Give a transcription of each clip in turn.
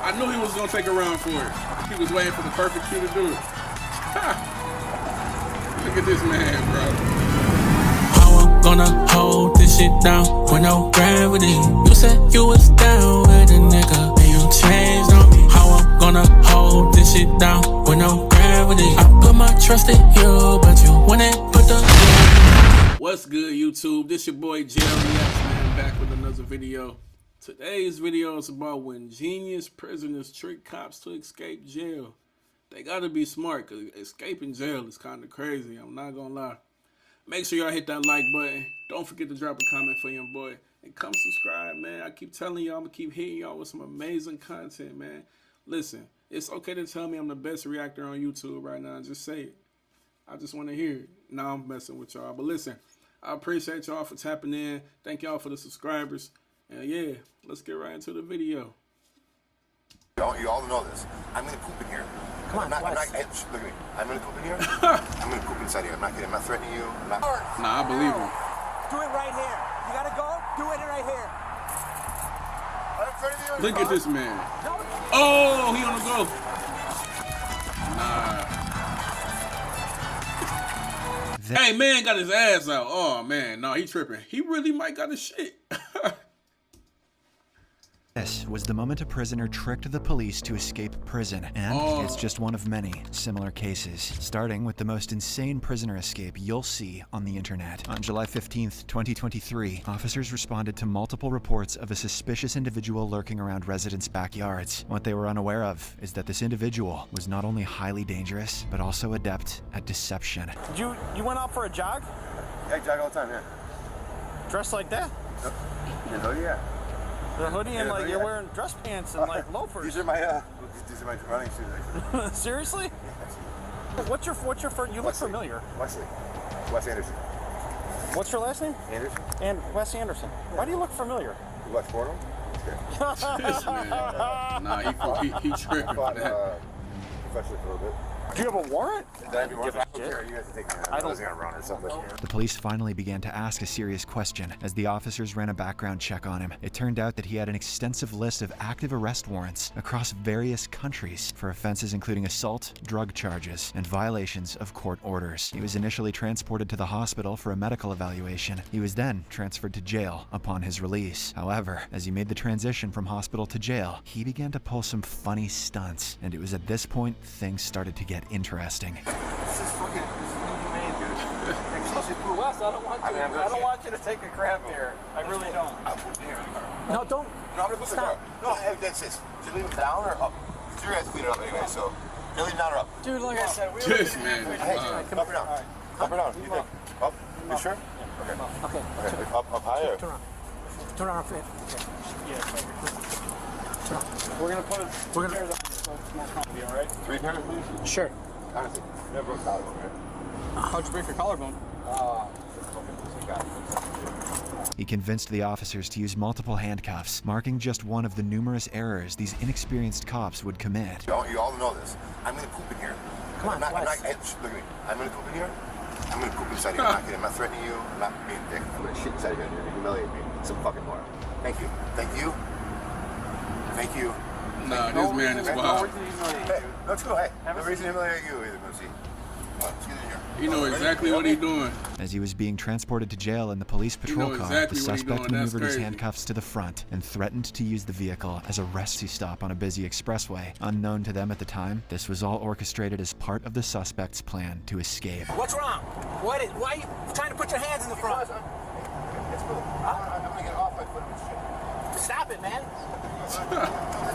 I knew he was gonna take a run for it. He was waiting for the perfect cue to do it. Look at this man, bro. How I'm gonna hold this shit down with no gravity? You said you was down with a nigga, and you changed on me. How I'm gonna hold this shit down with no gravity? I put my trust in you, but you wouldn't put the. What's good, YouTube? This your boy Jerry man, back with another video. Today's video is about when genius prisoners trick cops to escape jail. They gotta be smart, cause escaping jail is kind of crazy. I'm not gonna lie. Make sure y'all hit that like button. Don't forget to drop a comment for your boy. And come subscribe, man. I keep telling y'all, I'm gonna keep hitting y'all with some amazing content, man. Listen, it's okay to tell me I'm the best reactor on YouTube right now. Just say it. I just want to hear it. Now I'm messing with y'all. But listen, I appreciate y'all for tapping in. Thank y'all for the subscribers. And yeah, let's get right into the video. You all know this. I'm gonna poop in here. Come on, look at me. I'm gonna poop in here. I'm gonna poop inside here. I'm not kidding. I'm not threatening you. I'm not. Nah, I believe him. Do it right here. You gotta go. Do it right here. I'm threatening you. Look at this man. No. Oh, he on the go. Nah. Hey, man got his ass out. Oh, man. No, he tripping. He really might got his shit. This was the moment a prisoner tricked the police to escape prison, and it's just one of many similar cases, starting with the most insane prisoner escape you'll see on the internet. On July 15th, 2023, officers responded to multiple reports of a suspicious individual lurking around residents' backyards. What they were unaware of is that this individual was not only highly dangerous, but also adept at deception. You went out for a jog? I jog all the time, yeah. Dressed like that? You know, yeah. The hoodie and like you're wearing dress pants and like loafers. These are my running shoes. Actually. Seriously? What's your first? You look familiar. Wesley. Wes Anderson. What's your last name? Anderson. And Wes Anderson. Why do you look familiar? You watch porno? This man. Nah, he tripping for that. Professionally for a little bit. Do you have a warrant? I don't care. You guys can take me. I was gonna run or something. The police finally began to ask a serious question as the officers ran a background check on him. It turned out that he had an extensive list of active arrest warrants across various countries for offenses including assault, drug charges, and violations of court orders. He was initially transported to the hospital for a medical evaluation. He was then transferred to jail upon his release. However, as he made the transition from hospital to jail, he began to pull some funny stunts, and it was at this point things started to get interesting. This is fucking inhumane, dude. Wes, I don't want you to take a crap here. I really don't. I'm pooping here. No, don't. No, I'm gonna put the car. No, that's this. Should leave it down or up? Because you guys clean it up anyway, so. You leave it down or up? Dude, like I said, we This man is Hey, wild. up or down? Up or down? You think? Up? You sure? Okay. Okay. Up higher? Turn around. Turn around. Okay. Yeah. We're gonna We're gonna. more comfy, all right? 3 pairs, please? Sure. Honestly, never broke collarbone, right? How'd you break your collarbone? He convinced the officers to use multiple handcuffs, marking just one of the numerous errors these inexperienced cops would commit. You all know this. I'm gonna poop in here. Come on, I'm not, Wes. hey, look at me. I'm gonna poop in here. I'm gonna poop inside here. I'm not kidding. I'm not threatening you. I'm not being a dick. I'm gonna shit inside here and you're gonna humiliate me some fucking more. Thank you. Thank you. Thank you. Nah, this man is wild. Hey, let's go. Hey, no reason to humiliate you either, Moosey. Let's get in here. He know exactly what he doing. As he was being transported to jail in the police patrol car, exactly the what he suspect doing. That's maneuvered his crazy. handcuffs to the front and threatened to use the vehicle as a rescue stop on a busy expressway. Unknown to them at the time, this was all orchestrated as part of the suspect's plan to escape. What's wrong? Why are you trying to put your hands in the front? It's cool. I'm gonna get off my foot of this shit. Stop it, man.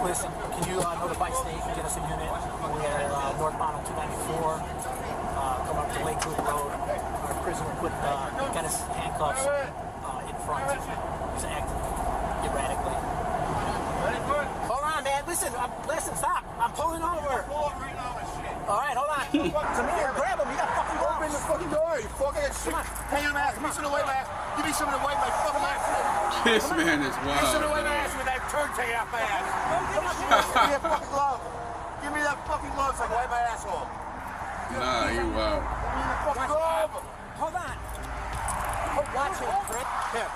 Listen, can you notify state and get us a unit? We're northbound on 294, come up to Lakewood Road. Our prisoner got his handcuffs in front. He's acting erratically. Hold on, man. Listen, stop. I'm pulling over. All right, hold on. Come here, grab him. You got fucking Open the fucking door, you fucking shit. Hang on, man. Give me some of the white mask. Give me some of the white my fucking mask. This man is Give me some of the white wild. mask with that turd taken off my ass. Give me that fucking glove. Give me that fucking glove so I can wipe my asshole. Nah, he wild. Give me the fucking glove. Hold on. Watch him, Fred. Here.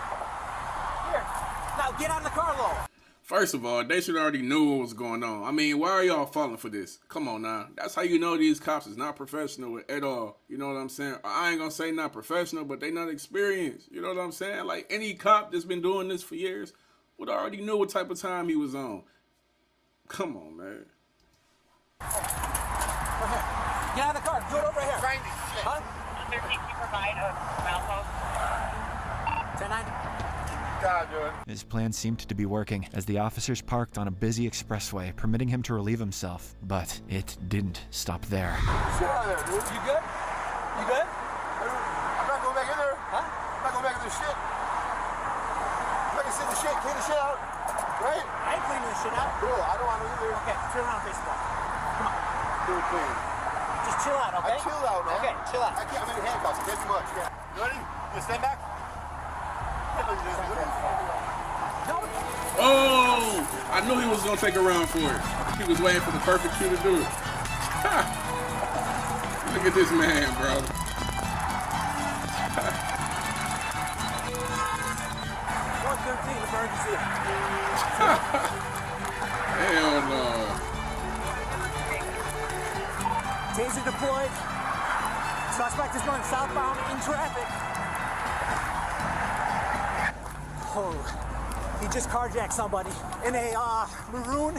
Now get out of the car, low. First of all, they should already knew what was going on. I mean, why are y'all falling for this? Come on now. That's how you know these cops is not professional at all. You know what I'm saying? I ain't gonna say not professional, but they not experienced. You know what I'm saying? Like any cop that's been doing this for years would already know what type of time he was on. Come on, man. Right here. Get out of the car. Do it over here. Huh? Can you provide a mouth 1090. His plan seemed to be working as the officers parked on a busy expressway, permitting him to relieve himself. But it didn't stop there. Shit out of there, dude. You good? You good? I'm not going back in there. Huh? I'm not going back in this shit. I'm not gonna sit in the shit, clean the shit out. Right? I ain't cleaning this shit out. Cool, I don't want to either. Okay, turn around, baseball. Come on. Do it clean. Just chill out, okay? I chilled out, man. Okay, chill out. I can't, I'm in handcuffs. I can't do much. You ready? You stand back? Oh, I knew he was gonna take a round for it. He was waiting for the perfect cue to do it. Ha! Look at this man, bro. 113 emergency. Hell no. Taser deployed. Suspect is going southbound in traffic. Oh, he just carjacked somebody in a maroon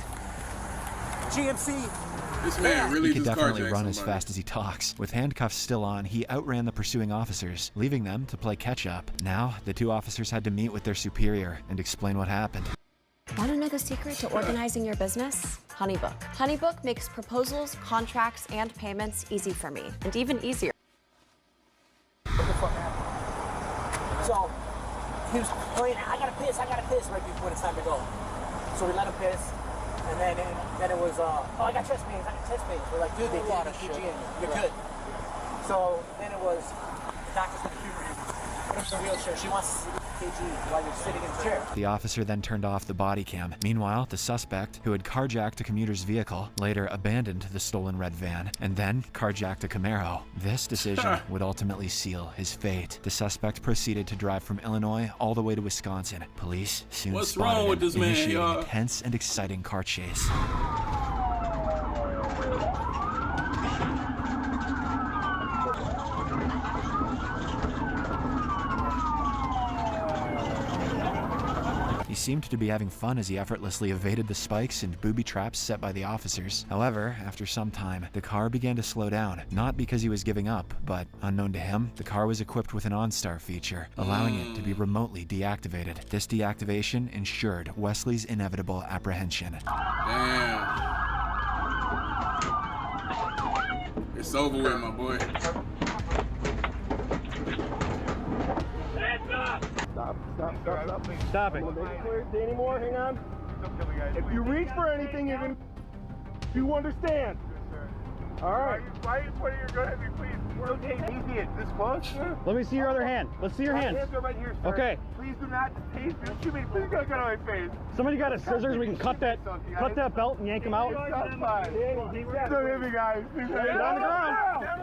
GMC. This man really He could just definitely carjacked run as somebody. fast as he talks. With handcuffs still on, he outran the pursuing officers, leaving them to play catch-up. Now, the two officers had to meet with their superior and explain what happened. Want to know the secret to organizing your business? HoneyBook. HoneyBook makes proposals, contracts, and payments easy for me, and even easier. What the fuck happened? So, he was playing, I gotta piss right before it's time to go. So we let him piss, and then it was, oh, I got chest pains. We're like, dude, they did EKG in you. You're good. So then it was, the doctor's gonna humor him. Put him in a wheelchair. She wants to see EKG while you're sitting in the chair. The officer then turned off the body cam. Meanwhile, the suspect, who had carjacked a commuter's vehicle, later abandoned the stolen red van and then carjacked a Camaro. This decision would ultimately seal his fate. The suspect proceeded to drive from Illinois all the way to Wisconsin. Police soon What's spotted wrong with him, this man, initiating y'all? a tense and exciting car chase. He seemed to be having fun as he effortlessly evaded the spikes and booby traps set by the officers. However, after some time, the car began to slow down, not because he was giving up, but unknown to him, the car was equipped with an OnStar feature, allowing it to be remotely deactivated. This deactivation ensured Wesley's inevitable apprehension. Damn. It's over with, my boy. Stop it. Any more? Hang on. If you reach for anything, you're going to... You understand? All right. Why are you pointing your gun at me, please? We're okay. Easy, this close? Let me see your other hand. Let's see your My hands. hands are right here, sir. Okay. Please do not tase me. Shoot me. Please don't get on my face. Somebody got a scissors. We can cut that belt and yank him out. That's fine. Don't hit me, guys. Please don't hit me. Down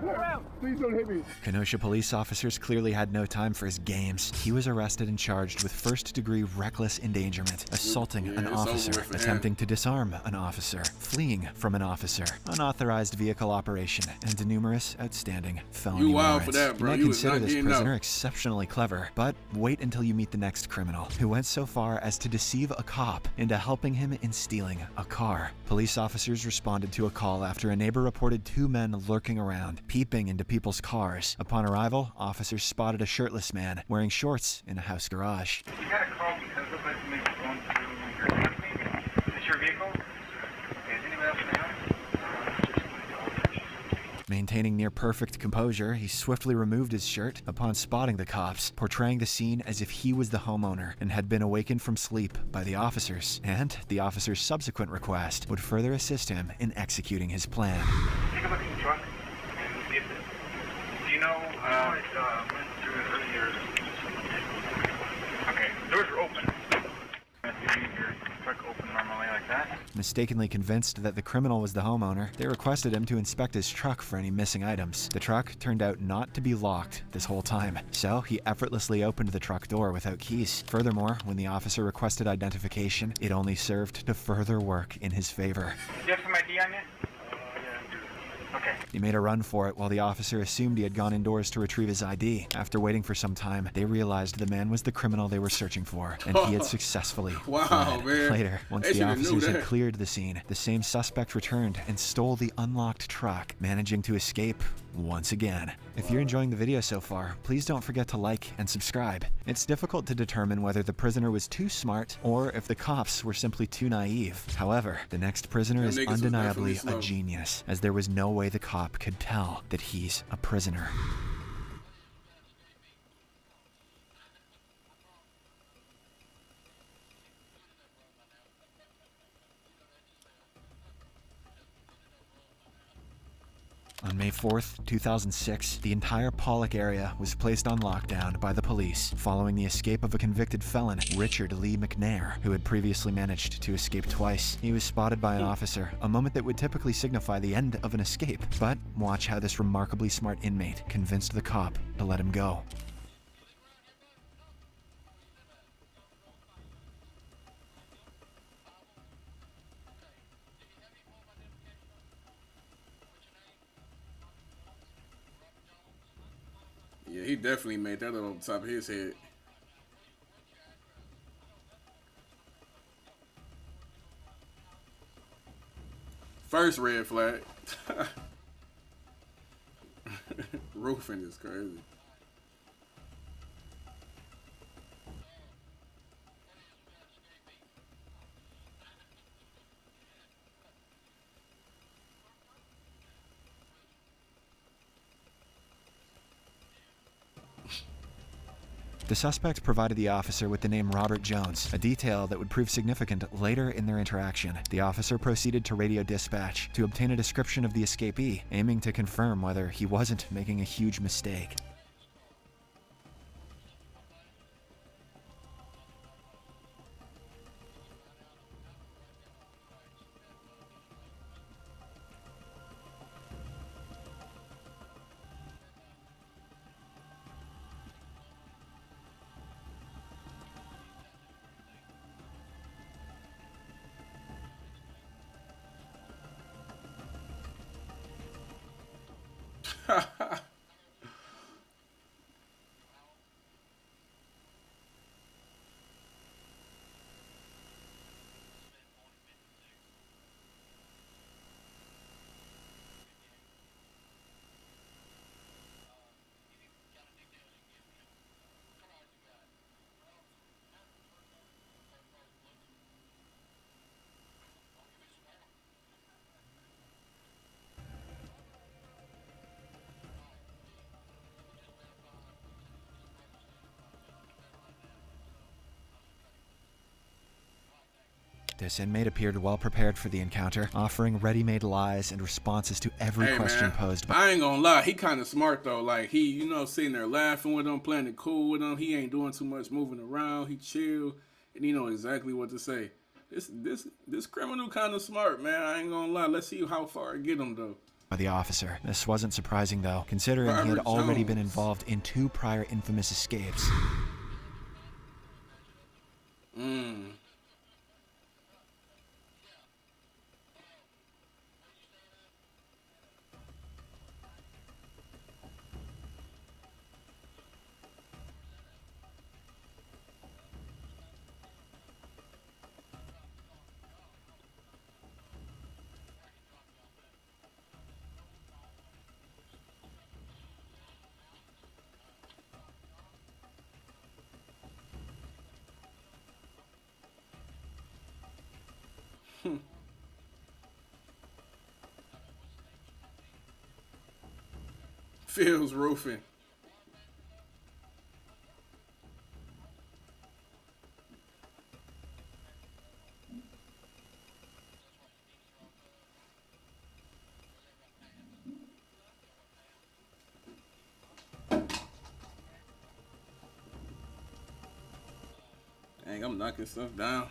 the ground. Please don't hit me. Kenosha police officers clearly had no time for his games. He was arrested and charged with first-degree reckless endangerment, assaulting an it's over officer, with for him. attempting to disarm an officer, fleeing from an officer, unauthorized vehicle operation, and numerous outstanding felony You wild warrants. for that, bro. You might You was consider not this getting prisoner out. exceptionally clever, but wait until you meet the next criminal, who went so far as to deceive a cop into helping him in stealing a car. Police officers responded to a call after a neighbor reported two men lurking around, peeping into people's cars. Upon arrival, officers spotted a shirtless man wearing shorts in a house garage. You got a call because it looks like somebody's going through your company. Is this your vehicle? Okay, is anybody else in the house? Maintaining near perfect composure, he swiftly removed his shirt upon spotting the cops, portraying the scene as if he was the homeowner and had been awakened from sleep by the officers. And the officer's subsequent request would further assist him in executing his plan. Take a look at the truck and see if it... Do you know, went through it earlier. Okay, doors are open. If you leave your truck open normally, like that. Mistakenly convinced that the criminal was the homeowner, they requested him to inspect his truck for any missing items. The truck turned out not to be locked this whole time, so he effortlessly opened the truck door without keys. Furthermore, when the officer requested identification, it only served to further work in his favor. Do you have some ID on you? Okay. He made a run for it while the officer assumed he had gone indoors to retrieve his ID. After waiting for some time, they realized the man was the criminal they were searching for, and he had successfully Wow, fled. man. Later, once They the should've knew officers had that. cleared the scene, the same suspect returned and stole the unlocked truck, managing to escape once again. If you're enjoying the video so far, please don't forget to like and subscribe. It's difficult to determine whether the prisoner was too smart or if the cops were simply too naive. However, the next prisoner Them is niggas was undeniably definitely a slow. genius, as there was no way the cop could tell that he's a prisoner. On May 4th, 2006, the entire Pollock area was placed on lockdown by the police following the escape of a convicted felon, Richard Lee McNair, who had previously managed to escape twice. He was spotted by an officer, a moment that would typically signify the end of an escape. But watch how this remarkably smart inmate convinced the cop to let him go. Yeah, he definitely made that up on top of his head. First red flag. Roofing is crazy. The suspect provided the officer with the name Robert Jones, a detail that would prove significant later in their interaction. The officer proceeded to radio dispatch to obtain a description of the escapee, aiming to confirm whether he wasn't making a huge mistake. This inmate appeared well prepared for the encounter, offering ready-made lies and responses to every Hey, question man, posed by I ain't gonna lie, he kind of smart though. Like he, you know, sitting there laughing with him, playing it cool with him. He ain't doing too much moving around. He chill, and he know exactly what to say. This criminal kind of smart, man. I ain't gonna lie. Let's see how far I get him though. the officer. This wasn't surprising though, considering he had Robert already been Jones. involved in 2 prior infamous escapes. Phil's roofing. Dang, I'm knocking stuff down.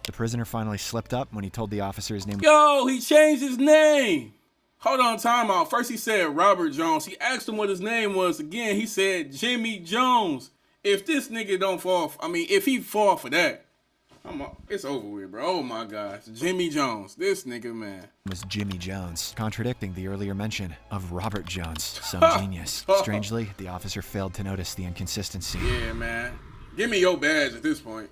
The prisoner finally slipped up when he told the officer his name. Yo, he changed his name. Hold on, time out. First he said Robert Jones. He asked him what his name was. Again, he said Jimmy Jones. If this nigga don't fall, if he fall for that, it's over with, bro. Oh my gosh, Jimmy Jones. This nigga, man. Was Jimmy Jones, contradicting the earlier mention of Robert Jones, some genius. Strangely, the officer failed to notice the inconsistency. Yeah, man. Give me your badge at this point.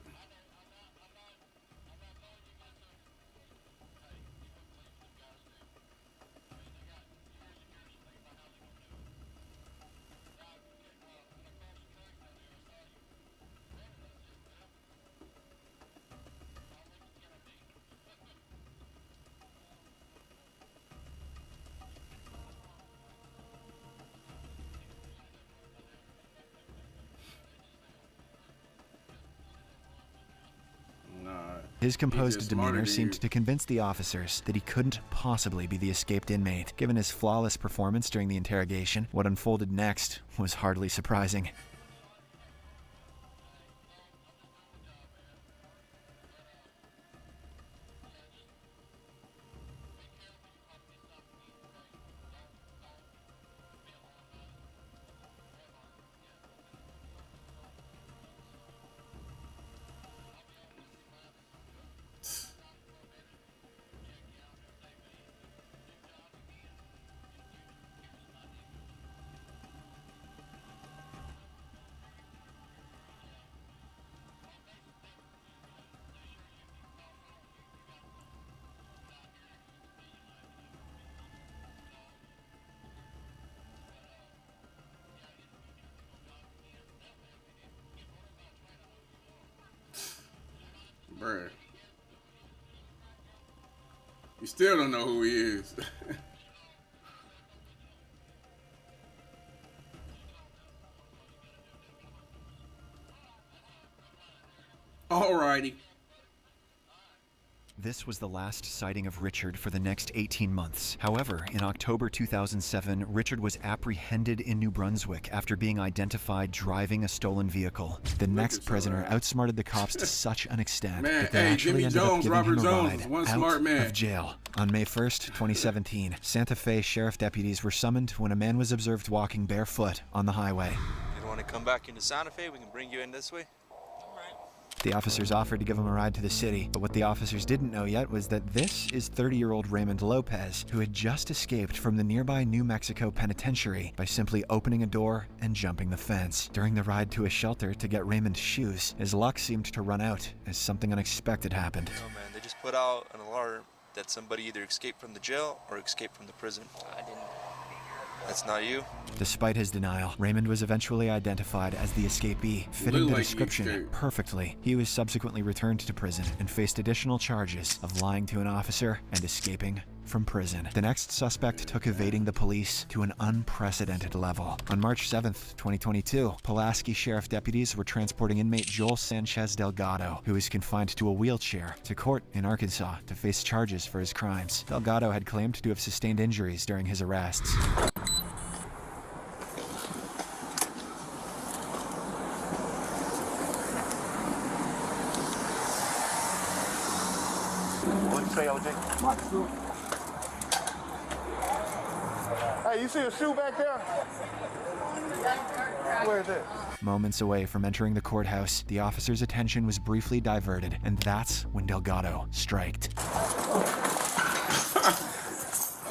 His composed demeanor seemed to convince the officers that he couldn't possibly be the escaped inmate. Given his flawless performance during the interrogation, what unfolded next was hardly surprising. Bruh. You still don't know who he is. Alrighty. This was the last sighting of Richard for the next 18 months. However, in October 2007, Richard was apprehended in New Brunswick after being identified driving a stolen vehicle. The next prisoner outsmarted the cops to such an extent that they actually ended up giving him a ride out of jail. On May 1st, 2017, Santa Fe sheriff deputies were summoned when a man was observed walking barefoot on the highway. If you want to come back into Santa Fe, we can bring you in this way. The officers offered to give him a ride to the city, but what the officers didn't know yet was that this is 30-year-old Raymond Lopez, who had just escaped from the nearby New Mexico penitentiary by simply opening a door and jumping the fence. During the ride to a shelter to get Raymond shoes, his luck seemed to run out as something unexpected happened. No, man, they just put out an alarm that somebody either escaped from the jail or escaped from the prison. I didn't. That's not you. Despite his denial, Raymond was eventually identified as the escapee, fitting the description perfectly. He was subsequently returned to prison and faced additional charges of lying to an officer and escaping from prison. The next suspect took evading the police to an unprecedented level. On March 7th, 2022, Pulaski Sheriff deputies were transporting inmate Joel Sanchez Delgado, who is confined to a wheelchair, to court in Arkansas to face charges for his crimes. Delgado had claimed to have sustained injuries during his arrests. What you say, OJ? My shoe. Hey, you see a shoe back there? Where is it? Moments away from entering the courthouse, the officer's attention was briefly diverted, and that's when Delgado striked.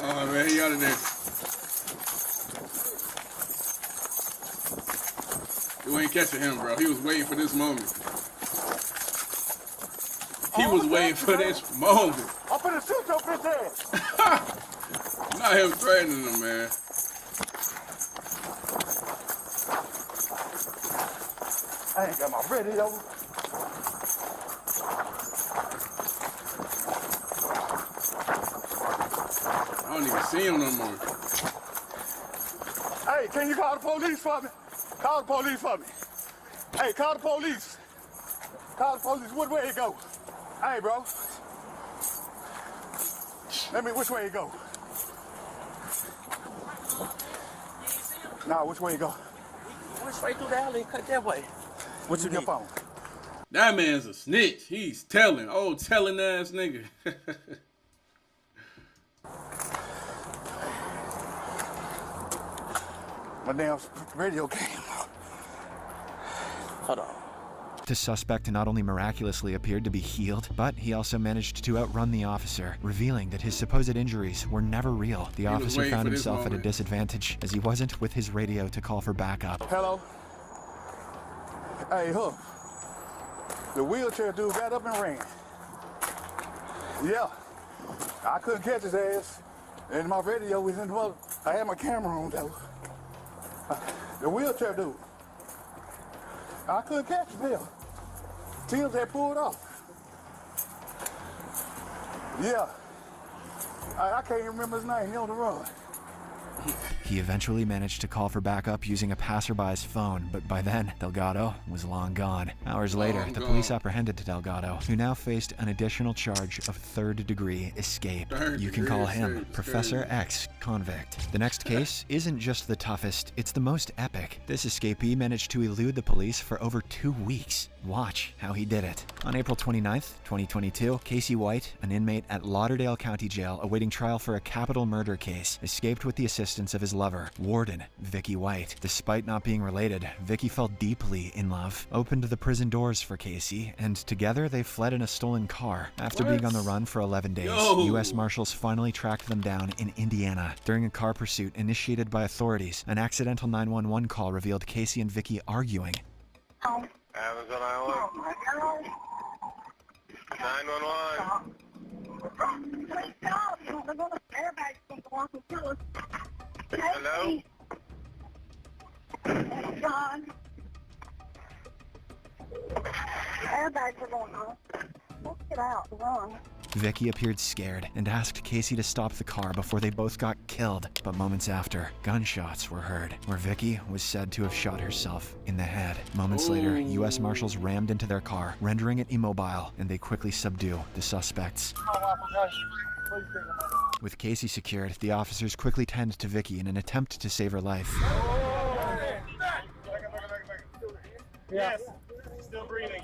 Oh man, he out of there. You ain't catching him, bro. He was waiting for this moment. He was waiting for this moment. I'm finna shoot your bitch ass. Not him threatening him, man. I ain't got my radio. I don't even see him no more. Hey, can you call the police for me? Call the police for me. Hey, call the police. Call the police. Which way it go? Hey, bro. Which way it go? Nah, which way it go? Went straight through the alley and cut that way. What's in your phone? That man's a snitch. He's telling. Oh, telling ass nigga. My damn radio came. Hold on. The suspect not only miraculously appeared to be healed, but he also managed to outrun the officer, revealing that his supposed injuries were never real. The officer found himself at a disadvantage as he wasn't with his radio to call for backup. Hello? Hey, Hook. The wheelchair dude got up and ran. Yeah. I couldn't catch his ass. And my radio was in the mother. I had my camera on, though. The wheelchair dude. I couldn't catch him there. Tim's had pulled off. Yeah. I can't even remember his name. He on the run. He eventually managed to call for backup using a passerby's phone, but by then, Delgado was long gone. Hours later, the police apprehended Delgado, who now faced an additional charge of third-degree escape. You can call him Professor X Convict. The next case isn't just the toughest, it's the most epic. This escapee managed to elude the police for over 2 weeks. Watch how he did it. On April 29th, 2022, Casey White, an inmate at Lauderdale County Jail awaiting trial for a capital murder case, escaped with the assistance of his lover, Warden Vicky White. Despite not being related, Vicky fell deeply in love, opened the prison doors for Casey, and together they fled in a stolen car. After being on the run for 11 days, U.S. Marshals finally tracked them down in Indiana. During a car pursuit initiated by authorities, an accidental 911 call revealed Casey and Vicky arguing. Amazon Island. 911. Hello? John. Airbags are going on. Let's get out. Run. Vicky appeared scared and asked Casey to stop the car before they both got killed. But moments after, gunshots were heard, where Vicky was said to have shot herself in the head. Moments later, U.S. Marshals rammed into their car, rendering it immobile, and they quickly subdue the suspects. With Casey secured, the officers quickly tend to Vicky in an attempt to save her life. Yes, still breathing.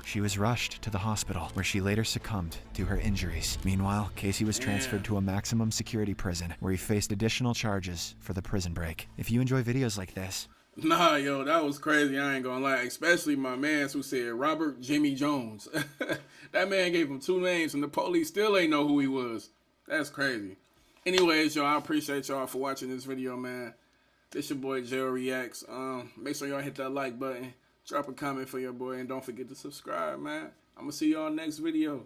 She was rushed to the hospital, where she later succumbed to her injuries. Meanwhile, Casey was transferred to a maximum security prison, where he faced additional charges for the prison break. If you enjoy videos like this, nah, yo, that was crazy. I ain't gonna lie. Especially my man who said Robert Jimmy Jones. That man gave him 2 names, and the police still ain't know who he was. That's crazy. Anyways, y'all, I appreciate y'all for watching this video, man. This your boy Jail Reacts. Make sure y'all hit that like button. Drop a comment for your boy, and don't forget to subscribe, man. I'm gonna see y'all next video.